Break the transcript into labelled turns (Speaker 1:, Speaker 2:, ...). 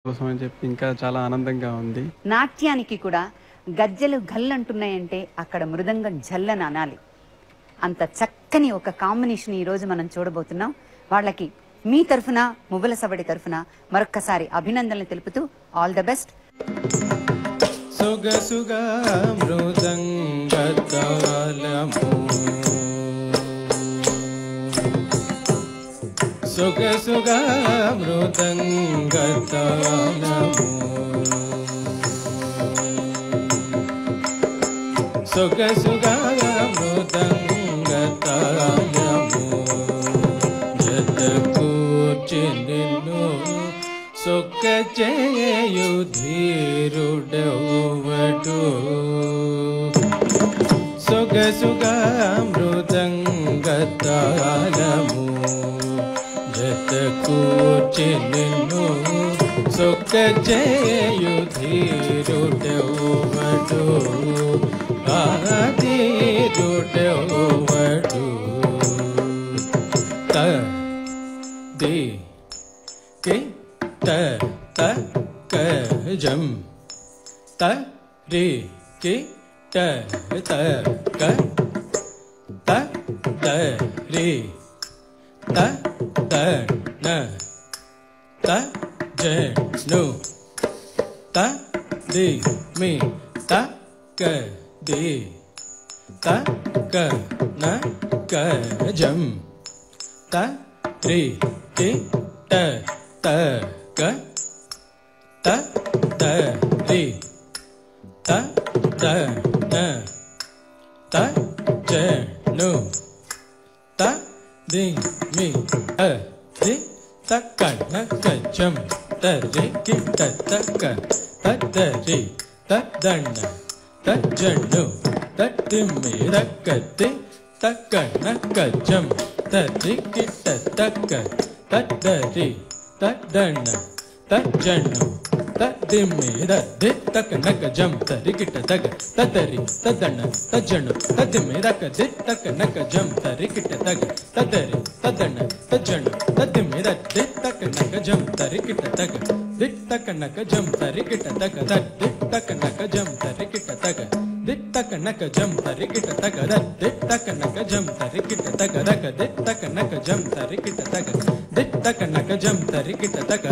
Speaker 1: కోసం అని చెప్పి ఇంకా చాలా ఆనందంగా ఉంది.
Speaker 2: నాట్యానికి కూడా గజ్జెలు గల్లంటున్నాయంటే అక్కడ మృదంగం జల్లని అనాలి. అంత చక్కని ఒక కాంబినేషన్ ఈ రోజు మనం చూడబోతున్నాం. వాళ్ళకి మీ తరఫున మువ్వల సబడి తరఫున మరొక్కసారి అభినందనలు తెలుపుతూ ఆల్ ద బెస్ట్.
Speaker 3: సొగసుగా మృదంగ తాళము, సొగసుగా మృదంగ తాళము, సొగసుగా మృదంగ తాళము, జత కూర్చి నిన్ను సొక్క చేయు ధీరుడెవ్వడు. సొగసుగా మృదంగ తాళము, జత కూర్చి నిన్ను సొక్క చేయు ధీరుడెవ్వడు. ఆ ధీరుడెవ్వడు. త ది కి త త క జం త రి కి ట త క త త రి త త న త జ ను త ది మీ త క ది త క న క జం త రి కి ట త క త త రి త త న త జ ను త ది మీ త ది త క న క జం త రి కి ట త క త త రి త ద న త జ ను త ది మీ ర క ది త క న క జం త రి కి ట త క త ద రి త ద న త జ ను త ది మీ ర ది త క న క జం త రి కి ట త క త ద రి త ద న త జ ను త ది మీ ర క ది త క న క జం త రి కి ట త క త ద రి త ద న త జ ను త ది మీ ర ది త క న క జం త రి కి ట త క ది త క న క జం త రి కి ట త క ద ది త క న క జం త రి కి ట త క ది త క న క జం త రి కి ట త క ద ది త క న క జం త రి కి ట త క ద క ది త క న క జం త రి కి ట త క ది త క న క జం త రి కి ట త క